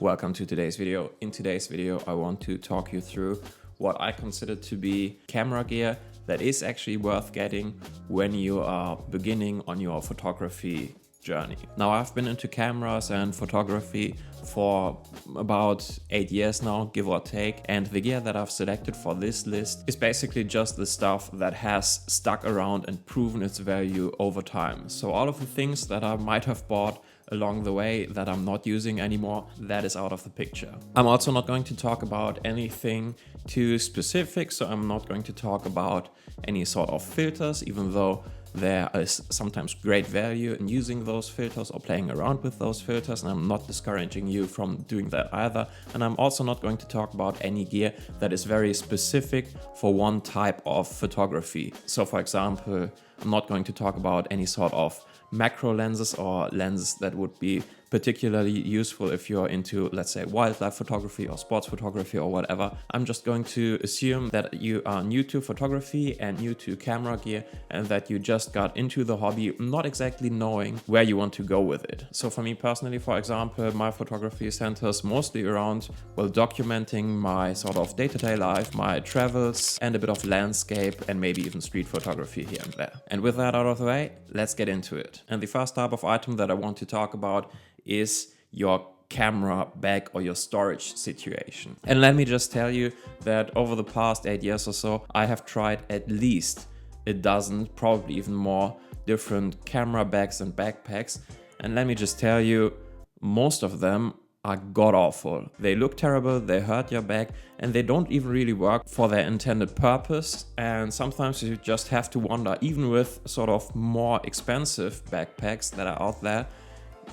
Welcome to today's video. In today's video, I want to talk you through what I consider to be camera gear that is actually worth getting when you are beginning on your photography journey. Now, I've been into cameras and photography for about 8 years now, give or take, and the gear that I've selected for this list is basically just the stuff that has stuck around and proven its value over time. So all of the things that I might have bought along the way that I'm not using anymore, that is out of the picture. I'm also not going to talk about anything too specific, so I'm not going to talk about any sort of filters, even though there is sometimes great value in using those filters or playing around with those filters, and I'm not discouraging you from doing that either. And I'm also not going to talk about any gear that is very specific for one type of photography. So for example, I'm not going to talk about any sort of macro lenses or lenses that would be particularly useful if you're into, let's say, wildlife photography or sports photography or whatever. I'm just going to assume that you are new to photography and new to camera gear and that you just got into the hobby not exactly knowing where you want to go with it. So for me personally, for example, my photography centers mostly around, well, documenting my sort of day-to-day life, my travels, and a bit of landscape and maybe even street photography here and there. And with that out of the way, let's get into it. And the first type of item that I want to talk about is your camera bag or your storage situation. And let me just tell you that over the past 8 years or so, I have tried at least a dozen, probably even more, different camera bags and backpacks. And let me just tell you, most of them are god-awful. They look terrible, they hurt your bag, and they don't even really work for their intended purpose. And sometimes you just have to wonder, even with sort of more expensive backpacks that are out there,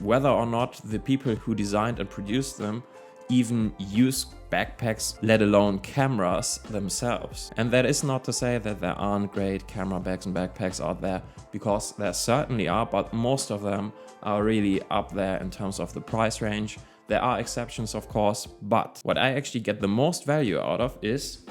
whether or not the people who designed and produced them even use backpacks, let alone cameras themselves. And that is not to say that there aren't great camera bags and backpacks out there, because there certainly are, but most of them are really up there in terms of the price range. There are exceptions, of course, but what I actually get the most value out of is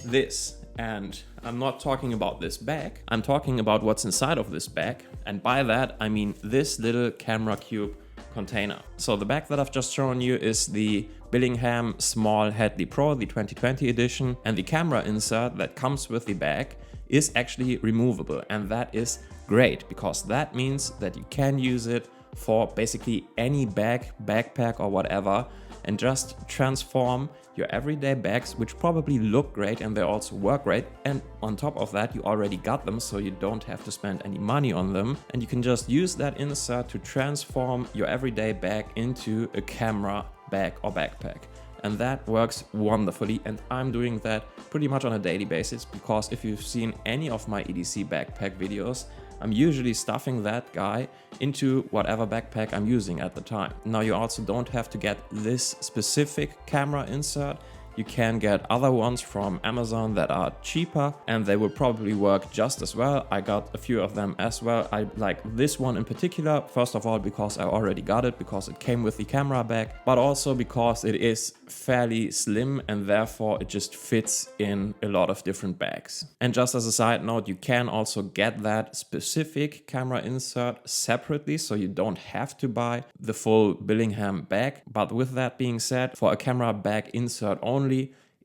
this. And I'm not talking about this bag, I'm talking about what's inside of this bag. And by that, I mean this little camera cube container. So the bag that I've just shown you is the Billingham Small Hadley Pro, the 2020 edition. And the camera insert that comes with the bag is actually removable. And that is great, because that means that you can use it for basically any bag, backpack or whatever, and just transform your everyday bags, which probably look great and they also work great. And on top of that, you already got them, so you don't have to spend any money on them. And you can just use that insert to transform your everyday bag into a camera bag or backpack. And that works wonderfully. And I'm doing that pretty much on a daily basis, because if you've seen any of my EDC backpack videos, I'm usually stuffing that guy into whatever backpack I'm using at the time. Now, you also don't have to get this specific camera insert. You can get other ones from Amazon that are cheaper and they will probably work just as well. I got a few of them as well. I like this one in particular, first of all, because I already got it, because it came with the camera bag, but also because it is fairly slim and therefore it just fits in a lot of different bags. And just as a side note, you can also get that specific camera insert separately, so you don't have to buy the full Billingham bag. But with that being said, for a camera bag insert only,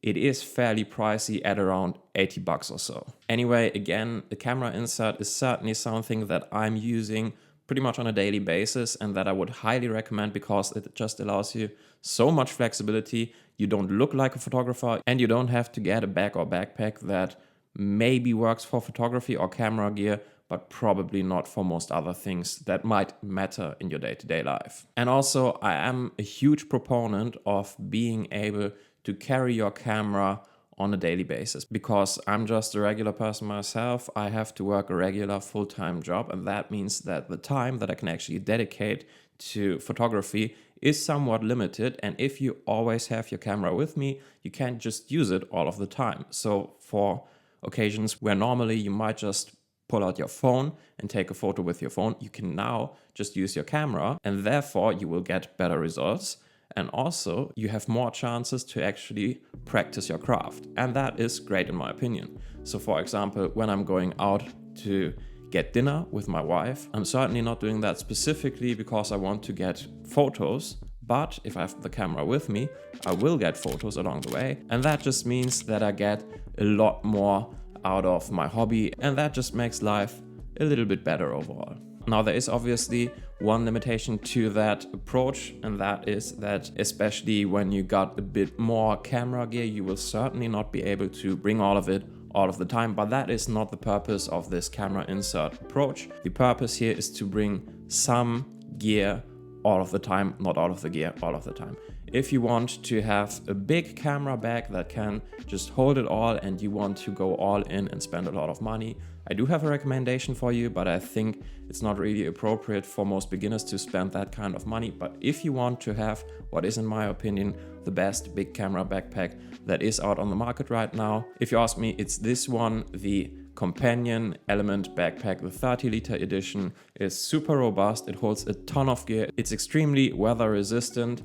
it is fairly pricey at around 80 bucks or so. Anyway, again, the camera insert is certainly something that I'm using pretty much on a daily basis and that I would highly recommend, because it just allows you so much flexibility. You don't look like a photographer and you don't have to get a bag or backpack that maybe works for photography or camera gear, but probably not for most other things that might matter in your day-to-day life. And also, I am a huge proponent of being able to carry your camera on a daily basis, because I'm just a regular person myself. I have to work a regular full-time job, and that means that the time that I can actually dedicate to photography is somewhat limited. And if you always have your camera with me, you can't just use it all of the time. So for occasions where normally you might just pull out your phone and take a photo with your phone, you can now just use your camera, and therefore you will get better results. And also you have more chances to actually practice your craft. And that is great in my opinion. So for example, when I'm going out to get dinner with my wife, I'm certainly not doing that specifically because I want to get photos, But if I have the camera with me, I will get photos along the way. And that just means that I get a lot more out of my hobby, and that just makes life a little bit better overall. Now, there is obviously one limitation to that approach, and that is that especially when you got a bit more camera gear, you will certainly not be able to bring all of it all of the time, but that is not the purpose of this camera insert approach. The purpose here is to bring some gear all of the time, not all of the gear all of the time. If you want to have a big camera bag that can just hold it all and you want to go all in and spend a lot of money, I do have a recommendation for you, but I think it's not really appropriate for most beginners to spend that kind of money. But if you want to have what is, in my opinion, the best big camera backpack that is out on the market right now, if you ask me, it's this one, the Companion Element Backpack. The 30-liter edition is super robust, it holds a ton of gear, it's extremely weather resistant,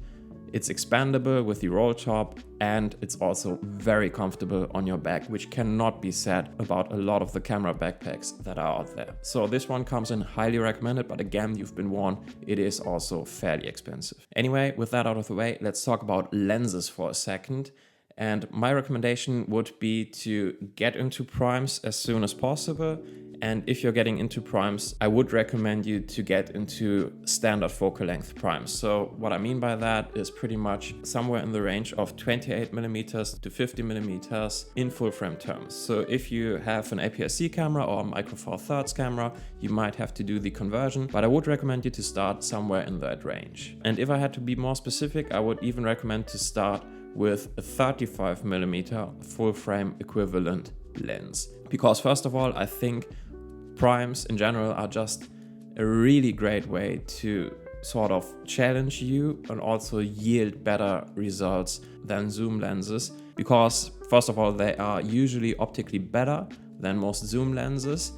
it's expandable with the roll top, and it's also very comfortable on your back, which cannot be said about a lot of the camera backpacks that are out there. So this one comes in highly recommended, but again, you've been warned, it is also fairly expensive. Anyway, with that out of the way, let's talk about lenses for a second. And my recommendation would be to get into primes as soon as possible. And if you're getting into primes, I would recommend you to get into standard focal length primes. So what I mean by that is pretty much somewhere in the range of 28mm to 50mm in full frame terms. So if you have an APS-C camera or a Micro Four Thirds camera, you might have to do the conversion, but I would recommend you to start somewhere in that range. And if I had to be more specific, I would even recommend to start with a 35mm full frame equivalent lens. Because first of all, I think primes in general are just a really great way to sort of challenge you and also yield better results than zoom lenses. Because first of all, they are usually optically better than most zoom lenses,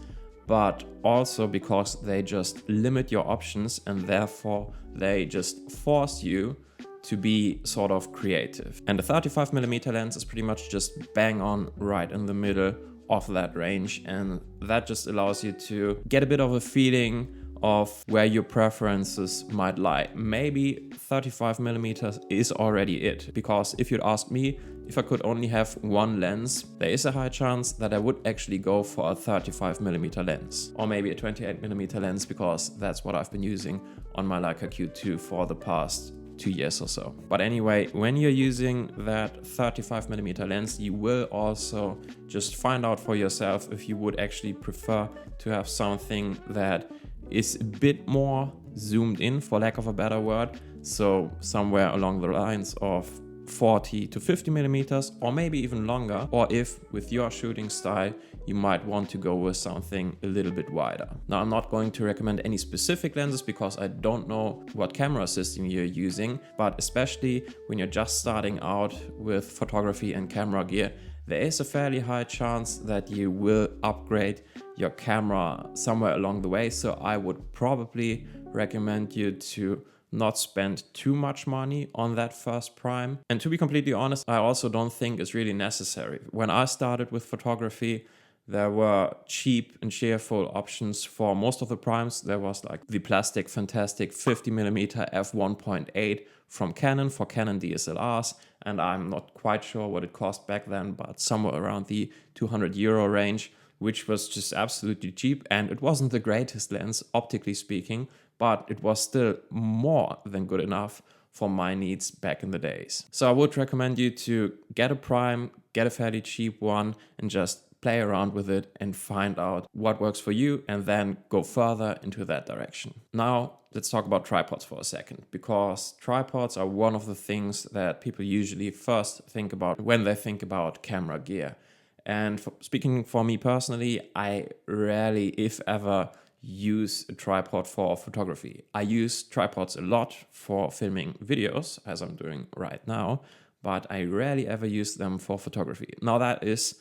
but also because they just limit your options and therefore they just force you to be sort of creative. And the 35mm lens is pretty much just bang on right in the middle of that range, and that just allows you to get a bit of a feeling of where your preferences might lie. Maybe 35mm is already it, because if you'd ask me if I could only have one lens, there is a high chance that I would actually go for a 35mm lens, or maybe a 28mm lens, because that's what I've been using on my Leica Q2 for the past 2 years or so. But anyway, when you're using that 35mm lens, you will also just find out for yourself if you would actually prefer to have something that is a bit more zoomed in, for lack of a better word. So somewhere along the lines of 40 to 50mm, or maybe even longer, or if with your shooting style you might want to go with something a little bit wider. Now, I'm not going to recommend any specific lenses because I don't know what camera system you're using, but especially when you're just starting out with photography and camera gear, there is a fairly high chance that you will upgrade your camera somewhere along the way. So I would probably recommend you to not spend too much money on that first prime. And to be completely honest, I also don't think it's really necessary. When I started with photography, there were cheap and cheerful options for most of the primes. There was like the plastic fantastic 50mm f1.8 from Canon for Canon DSLRs, and I'm not quite sure what it cost back then, but somewhere around the €200 range, which was just absolutely cheap. And it wasn't the greatest lens, optically speaking, but it was still more than good enough for my needs back in the days. So I would recommend you to get a prime, get a fairly cheap one, and just play around with it and find out what works for you, and then go further into that direction. Now, let's talk about tripods for a second, because tripods are one of the things that people usually first think about when they think about camera gear. And speaking for me personally, I rarely, if ever, use a tripod for photography. I use tripods a lot for filming videos, as I'm doing right now, but I rarely ever use them for photography. Now, that is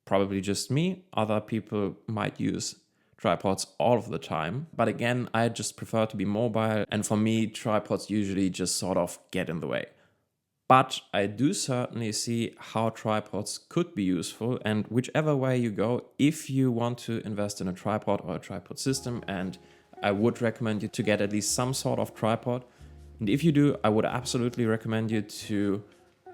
probably just me. Other people might use tripods all of the time. But again, I just prefer to be mobile. And for me, tripods usually just sort of get in the way. But I do certainly see how tripods could be useful. And whichever way you go, if you want to invest in a tripod or a tripod system, and I would recommend you to get at least some sort of tripod, And if you do, I would absolutely recommend you to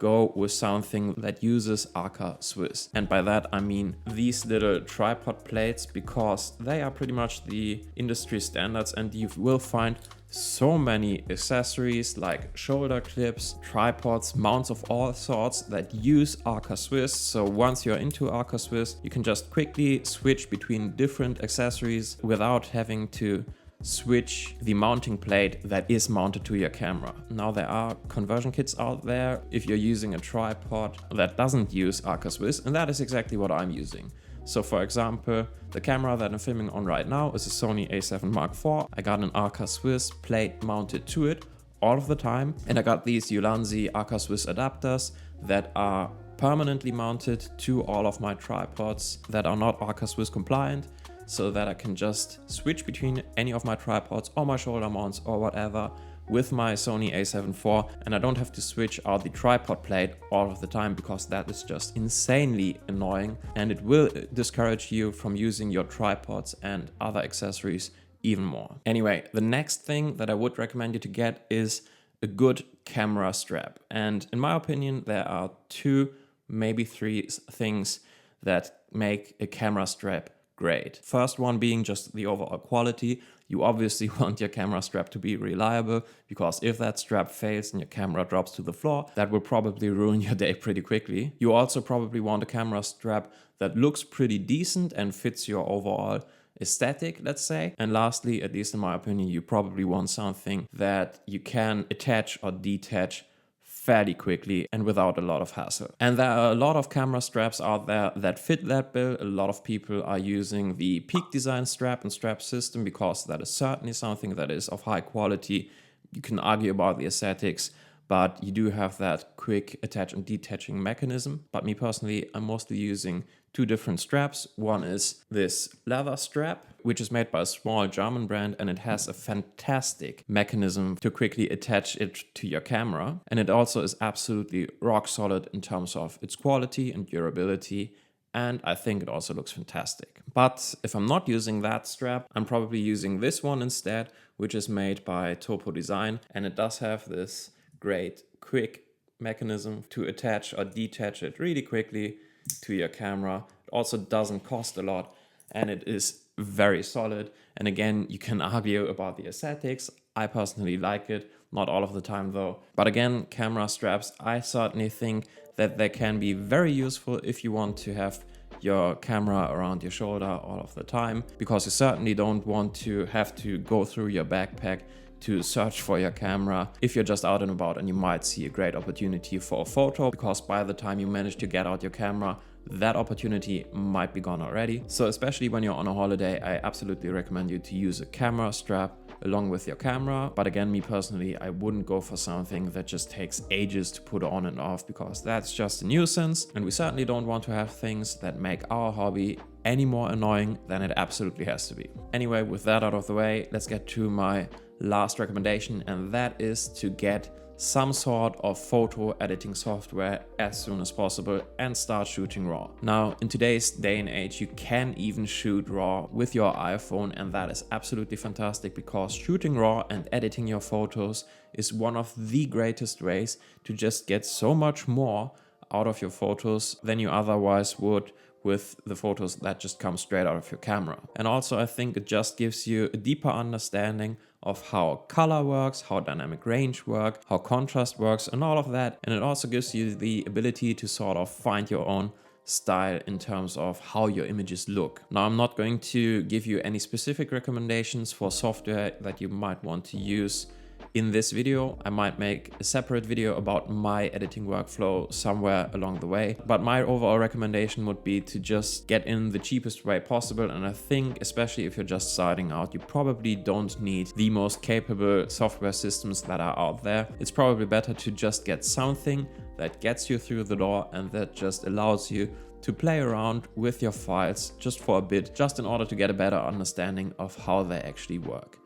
go with something that uses Arca Swiss. And by that I mean these little tripod plates, because they are pretty much the industry standards, and you will find so many accessories like shoulder clips, tripods, mounts of all sorts that use Arca Swiss. So once you're into Arca Swiss, you can just quickly switch between different accessories without having to switch the mounting plate that is mounted to your camera. Now there are conversion kits out there if you're using a tripod that doesn't use Arca Swiss, and that is exactly what I'm using. So for example, the camera that I'm filming on right now is a Sony a7 Mark IV. I got an Arca Swiss plate mounted to it all of the time, and I got these Ulanzi Arca Swiss adapters that are permanently mounted to all of my tripods that are not Arca Swiss compliant, so that I can just switch between any of my tripods or my shoulder mounts or whatever with my Sony a7 IV, and I don't have to switch out the tripod plate all of the time, because that is just insanely annoying and it will discourage you from using your tripods and other accessories even more. Anyway, the next thing that I would recommend you to get is a good camera strap. And in my opinion, there are two, maybe three things that make a camera strap great. First one being just the overall quality. You obviously want your camera strap to be reliable, because if that strap fails and your camera drops to the floor, that will probably ruin your day pretty quickly. You also probably want a camera strap that looks pretty decent and fits your overall aesthetic, let's say. And lastly, at least in my opinion, you probably want something that you can attach or detach fairly quickly and without a lot of hassle. And there are a lot of camera straps out there that fit that bill. A lot of people are using the Peak Design strap and strap system, because that is certainly something that is of high quality. You can argue about the aesthetics, but you do have that quick attach and detaching mechanism. But me personally, I'm mostly using two different straps. One is this leather strap, which is made by a small German brand, and it has a fantastic mechanism to quickly attach it to your camera. And it also is absolutely rock solid in terms of its quality and durability. And I think it also looks fantastic. But if I'm not using that strap, I'm probably using this one instead, which is made by Topo Design. And it does have this great quick mechanism to attach or detach it really quickly to your camera. It also doesn't cost a lot, and it is very solid. And again, you can argue about the aesthetics. I personally like it, not all of the time though. But again, camera straps, I certainly think that they can be very useful if you want to have your camera around your shoulder all of the time, because you certainly don't want to have to go through your backpack to search for your camera if you're just out and about and you might see a great opportunity for a photo, because by the time you manage to get out your camera, that opportunity might be gone already. So especially when you're on a holiday, I absolutely recommend you to use a camera strap along with your camera. But again, me personally, I wouldn't go for something that just takes ages to put on and off, because that's just a nuisance. And we certainly don't want to have things that make our hobby any more annoying than it absolutely has to be. Anyway, with that out of the way, let's get to my last recommendation, and that is to get some sort of photo editing software as soon as possible and start shooting RAW. Now, in today's day and age, you can even shoot RAW with your iPhone, and that is absolutely fantastic, because shooting RAW and editing your photos is one of the greatest ways to just get so much more out of your photos than you otherwise would with the photos that just come straight out of your camera. And also, I think it just gives you a deeper understanding of how color works, how dynamic range works, how contrast works, and all of that. And it also gives you the ability to sort of find your own style in terms of how your images look. Now, I'm not going to give you any specific recommendations for software that you might want to use in this video. I might make a separate video about my editing workflow somewhere along the way, but my overall recommendation would be to just get in the cheapest way possible. And I think, especially if you're just starting out, you probably don't need the most capable software systems that are out there. It's probably better to just get something that gets you through the door and that just allows you to play around with your files just for a bit, just in order to get a better understanding of how they actually work.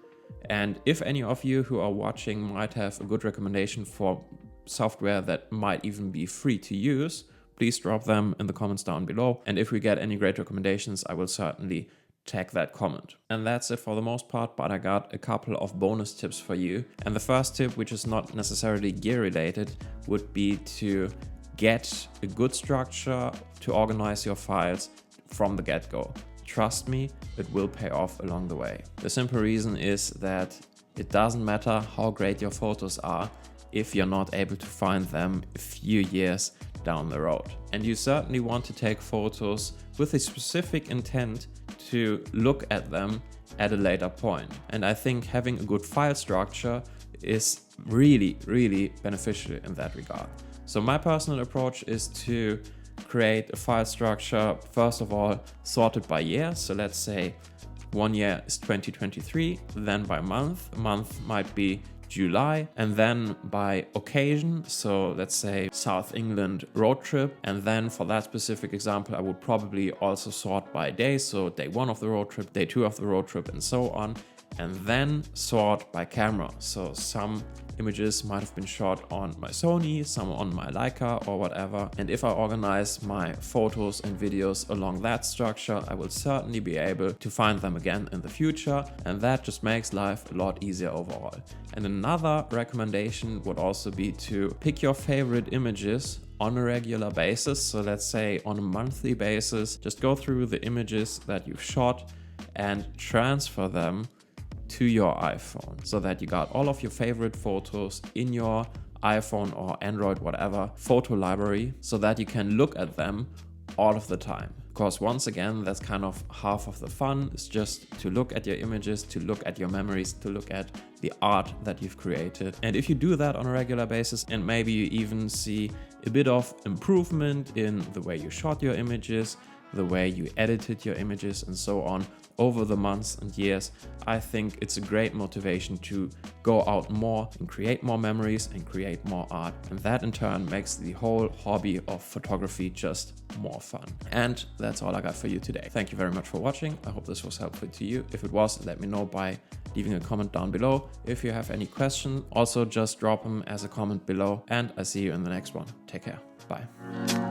And if any of you who are watching might have a good recommendation for software that might even be free to use, please drop them in the comments down below. And if we get any great recommendations, I will certainly tag that comment. And that's it for the most part, but I got a couple of bonus tips for you. And the first tip, which is not necessarily gear related, would be to get a good structure to organize your files from the get-go. Trust me, it will pay off along the way. The simple reason is that it doesn't matter how great your photos are if you're not able to find them a few years down the road. And you certainly want to take photos with a specific intent to look at them at a later point. And I think having a good file structure is really, really beneficial in that regard. So my personal approach is to create a file structure, first of all, sorted by year. So let's say 1 year is 2023, then by month. A month might be July, and then by occasion, so let's say South England road trip, and then for that specific example I would probably also sort by day, so day 1 of the road trip, day 2 of the road trip, and so on, and then sort by camera. So some images might have been shot on my Sony, some on my Leica or whatever, and if I organize my photos and videos along that structure, I will certainly be able to find them again in the future, and that just makes life a lot easier overall. And another recommendation would also be to pick your favorite images on a regular basis. So let's say on a monthly basis, just go through the images that you've shot and transfer them to your iPhone, so that you got all of your favorite photos in your iPhone or Android, whatever, photo library, so that you can look at them all of the time. Of course, once again, that's kind of half of the fun, is just to look at your images, to look at your memories, to look at the art that you've created. And if you do that on a regular basis, and maybe you even see a bit of improvement in the way you shot your images, the way you edited your images, and so on over the months and years, I think it's a great motivation to go out more and create more memories and create more art. And that in turn makes the whole hobby of photography just more fun. And that's all I got for you today. Thank you very much for watching. I hope this was helpful to you. If it was, let me know by leaving a comment down below. If you have any questions, also just drop them as a comment below, and I see you in the next one. Take care. Bye.